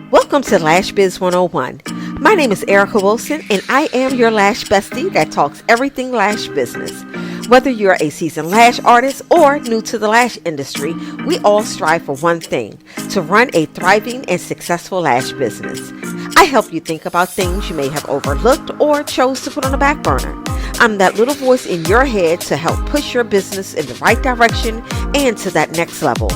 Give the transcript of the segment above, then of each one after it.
Welcome to Lash Biz 101. My name is Erica Wilson, and I am your lash bestie that talks everything lash business. Whether you're a seasoned lash artist or new to the lash industry, we all strive for one thing: to run a thriving and successful lash business. I help you think about things you may have overlooked or chose to put on the back burner. I'm that little voice in your head to help push your business in the right direction and to that next level.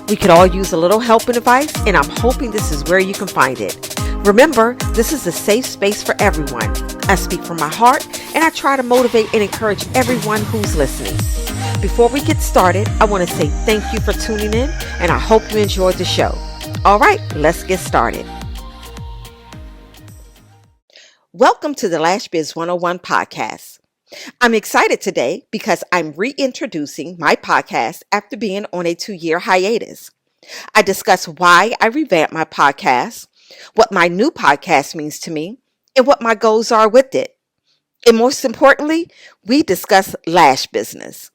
We could all use a little help and advice, and I'm hoping this is where you can find it. Remember, this is a safe space for everyone. I speak from my heart, and I try to motivate and encourage everyone who's listening. Before we get started, I want to say thank you for tuning in, and I hope you enjoyed the show. All right, let's get started. Welcome to the Lash Biz 101 podcast. I'm excited today because I'm reintroducing my podcast after being on a 2-year hiatus. I discuss why I revamped my podcast, what my new podcast means to me, and what my goals are with it. And most importantly, we discuss lash business.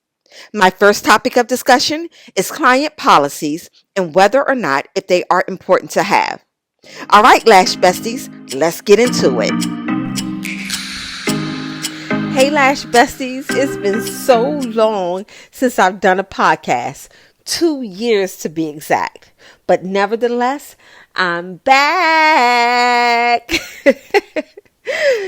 My first topic of discussion is client policies and whether or not if they are important to have. All right, lash besties, let's get into it. Hey Lash Besties, it's been so long since I've done a podcast, 2 years to be exact, but nevertheless, I'm back.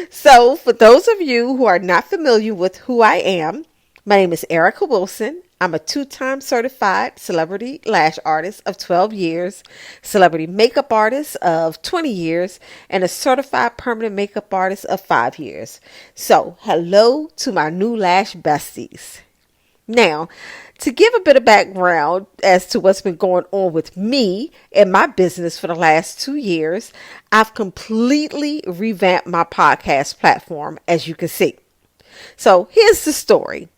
So for those of you who are not familiar with who I am, my name is Erica Wilson. I'm a 2-time certified celebrity lash artist of 12 years, celebrity makeup artist of 20 years, and a certified permanent makeup artist of 5 years. So, hello to my new lash besties. Now, to give a bit of background as to what's been going on with me and my business for the last 2 years, I've completely revamped my podcast platform, as you can see. So, here's the story.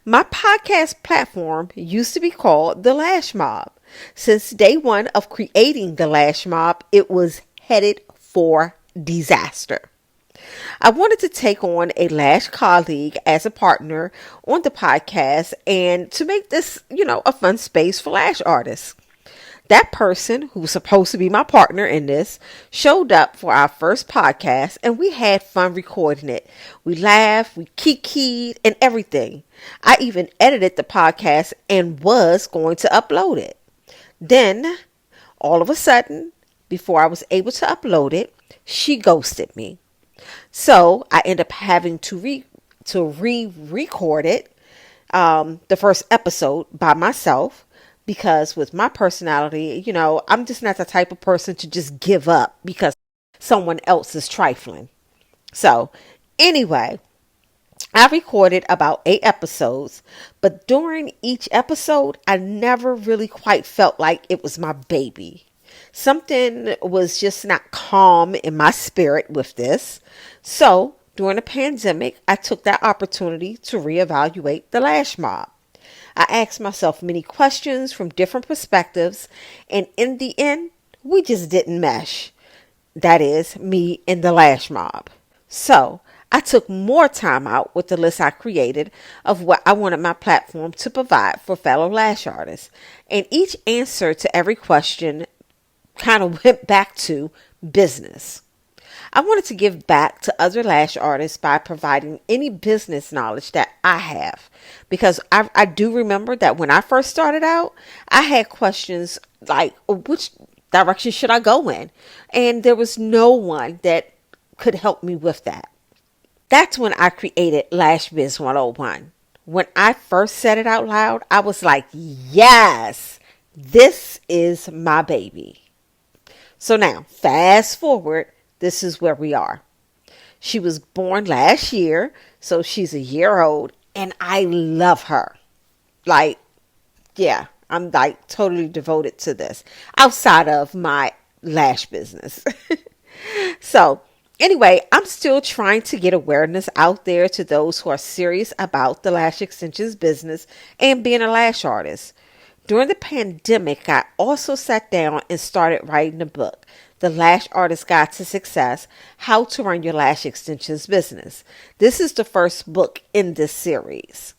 My podcast platform used to be called The Lash Mob. Since day one of creating The Lash Mob, it was headed for disaster. I wanted to take on a lash colleague as a partner on the podcast and to make this, a fun space for lash artists. That person, who was supposed to be my partner in this, showed up for our first podcast, and we had fun recording it. We laughed, we kikied, and everything. I even edited the podcast and was going to upload it. Then, all of a sudden, before I was able to upload it, she ghosted me. So, I ended up having to re-record it, the first episode by myself. Because with my personality, I'm just not the type of person to just give up because someone else is trifling. So anyway, I recorded about 8 episodes, but during each episode, I never really quite felt like it was my baby. Something was just not calm in my spirit with this. So during the pandemic, I took that opportunity to reevaluate the Lash Mob. I asked myself many questions from different perspectives, and in the end, we just didn't mesh. That is, me and the Lash Mob. So, I took more time out with the list I created of what I wanted my platform to provide for fellow lash artists. And each answer to every question kind of went back to business. I wanted to give back to other lash artists by providing any business knowledge that I have. Because I do remember that when I first started out, I had questions like, which direction should I go in? And there was no one that could help me with that. That's when I created Lash Biz 101. When I first said it out loud, I was like, yes, this is my baby. So now, fast forward. This is where we are. She was born last year, so she's a year old, and I love her. I'm totally devoted to this outside of my lash business. So anyway, I'm still trying to get awareness out there to those who are serious about the lash extensions business and being a lash artist. During the pandemic, I also sat down and started writing a book, The Lash Artist Guide to Success, How to Run Your Lash Extensions Business. This is the first book in this series.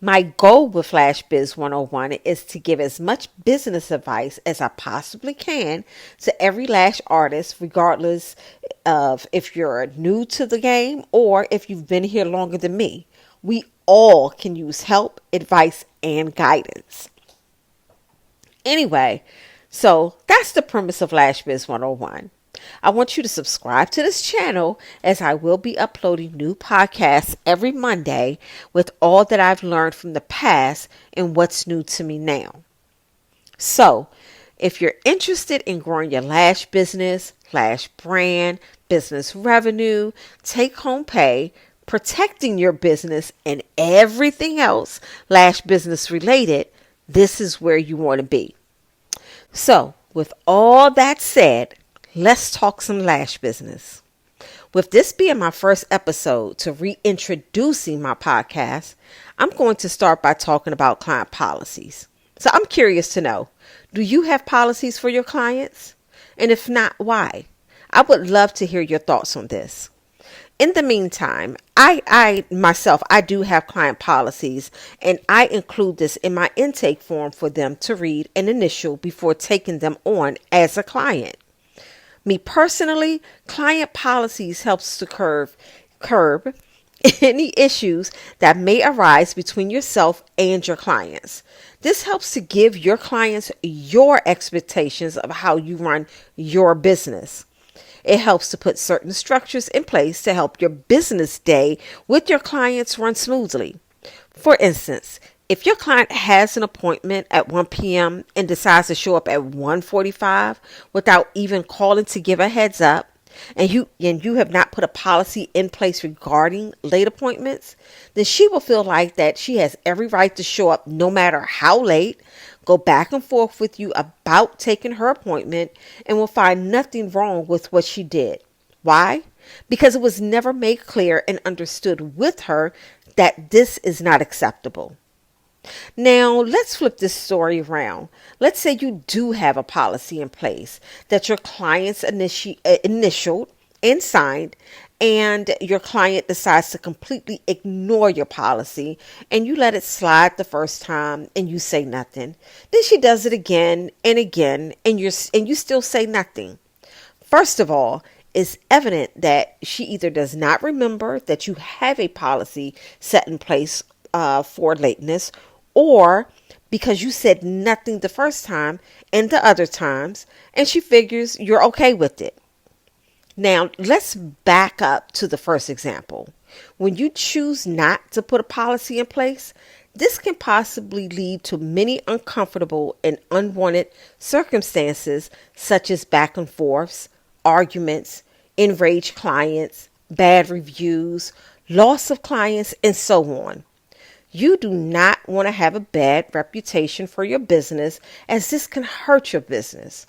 My goal with Lash Biz 101 is to give as much business advice as I possibly can to every lash artist, regardless of if you're new to the game or if you've been here longer than me. We all can use help, advice, and guidance. Anyway, so that's the premise of Lash Biz 101. I want you to subscribe to this channel as I will be uploading new podcasts every Monday with all that I've learned from the past and what's new to me now. So, if you're interested in growing your lash business, lash brand, business revenue, take home pay, protecting your business, and everything else lash business related, this is where you want to be. So, with all that said, let's talk some lash business. With this being my first episode to reintroducing my podcast, I'm going to start by talking about client policies. So I'm curious to know, do you have policies for your clients? And if not, why? I would love to hear your thoughts on this. In the meantime, I myself do have client policies, and I include this in my intake form for them to read and initial before taking them on as a client. Me personally, client policies helps to curb any issues that may arise between yourself and your clients. This helps to give your clients your expectations of how you run your business. It helps to put certain structures in place to help your business day with your clients run smoothly. For instance, if your client has an appointment at 1 p.m. and decides to show up at 1:45 without even calling to give a heads up, and you have not put a policy in place regarding late appointments, then she will feel like that she has every right to show up no matter how late, go back and forth with you about taking her appointment, and will find nothing wrong with what she did. Why? Because it was never made clear and understood with her that this is not acceptable. Now, let's flip this story around. Let's say you do have a policy in place that your clients initialed and signed, and your client decides to completely ignore your policy, and you let it slide the first time and you say nothing. Then she does it again and again, and you still say nothing. First of all, it's evident that she either does not remember that you have a policy set in place for lateness, or because you said nothing the first time and the other times, and she figures you're okay with it. Now, let's back up to the first example. When you choose not to put a policy in place, this can possibly lead to many uncomfortable and unwanted circumstances, such as back and forths, arguments, enraged clients, bad reviews, loss of clients, and so on. You do not want to have a bad reputation for your business, as this can hurt your business.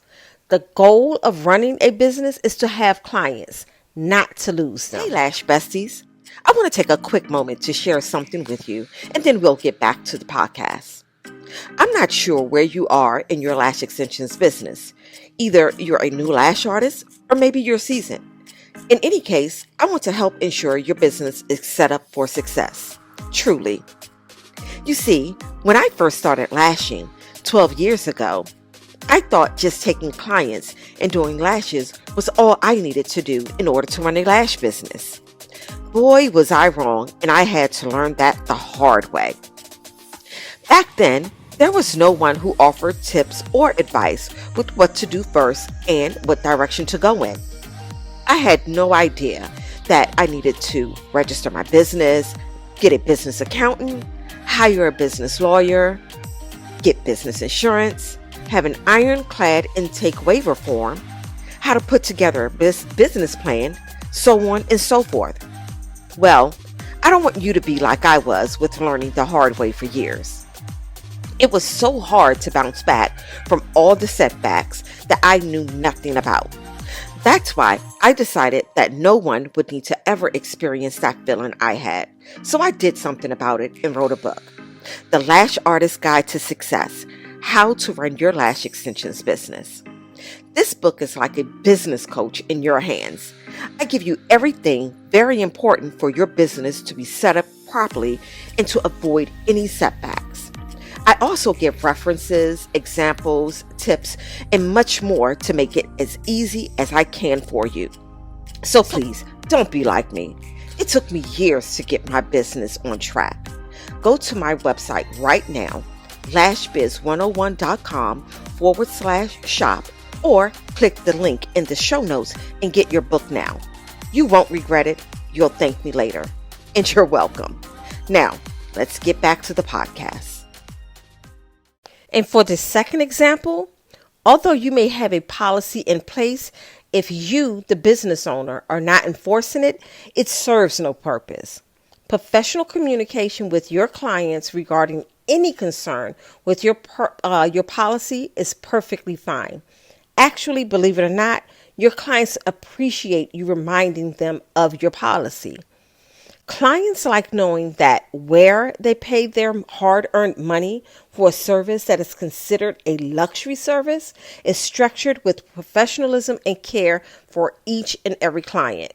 The goal of running a business is to have clients, not to lose them. Hey, Lash Besties. I want to take a quick moment to share something with you, and then we'll get back to the podcast. I'm not sure where you are in your lash extensions business. Either you're a new lash artist or maybe you're seasoned. In any case, I want to help ensure your business is set up for success. Truly. You see, when I first started lashing 12 years ago, I thought just taking clients and doing lashes was all I needed to do in order to run a lash business. Boy, was I wrong, and I had to learn that the hard way. Back then, there was no one who offered tips or advice with what to do first and what direction to go in. I had no idea that I needed to register my business, get a business accountant, hire a business lawyer, get business insurance, have an ironclad intake waiver form, how to put together a business plan, so on and so forth. Well, I don't want you to be like I was with learning the hard way for years. It was so hard to bounce back from all the setbacks that I knew nothing about. That's why I decided that no one would need to ever experience that feeling I had. So I did something about it and wrote a book, The Lash Artist Guide to Success: How to Run Your Lash Extensions Business. This book is like a business coach in your hands. I give you everything very important for your business to be set up properly and to avoid any setbacks. I also give references, examples, tips, and much more to make it as easy as I can for you. So please, don't be like me. It took me years to get my business on track. Go to my website right now, lashbiz101.com/shop, or click the link in the show notes and get your book now. You won't regret it. You'll thank me later. And you're welcome. Now, let's get back to the podcast. And for the second example, although you may have a policy in place, if you, the business owner, are not enforcing it, it serves no purpose. Professional communication with your clients regarding any concern with your policy is perfectly fine. Actually, believe it or not, your clients appreciate you reminding them of your policy. Clients like knowing that where they pay their hard-earned money for a service that is considered a luxury service is structured with professionalism and care for each and every client.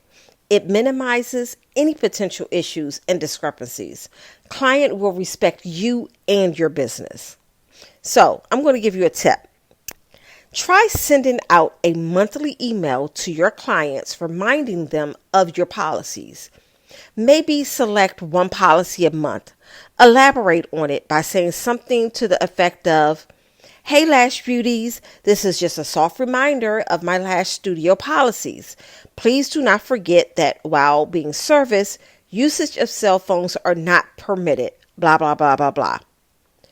It minimizes any potential issues and discrepancies. Client will respect you and your business. So, I'm going to give you a tip. Try sending out a monthly email to your clients reminding them of your policies. Maybe select one policy a month. Elaborate on it by saying something to the effect of, "Hey Lash Beauties, this is just a soft reminder of my Lash Studio policies. Please do not forget that while being serviced, usage of cell phones are not permitted, blah, blah, blah, blah, blah."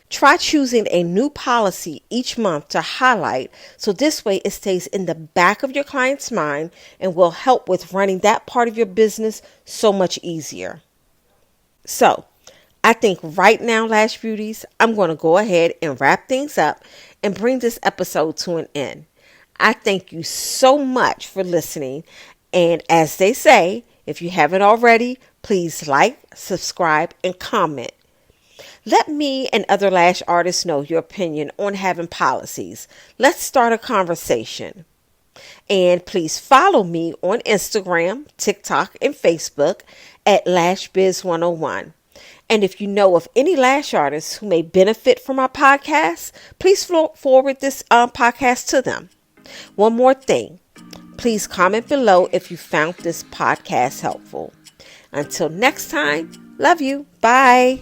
Try choosing a new policy each month to highlight so this way it stays in the back of your client's mind and will help with running that part of your business so much easier. So, I think right now, Lash Beauties, I'm going to go ahead and wrap things up and bring this episode to an end. I thank you so much for listening. And as they say, if you haven't already, please like, subscribe, and comment. Let me and other lash artists know your opinion on having policies. Let's start a conversation. And please follow me on Instagram, TikTok, and Facebook at LashBiz101. And if you know of any lash artists who may benefit from our podcast, please forward this podcast to them. One more thing. Please comment below if you found this podcast helpful. Until next time, love you. Bye.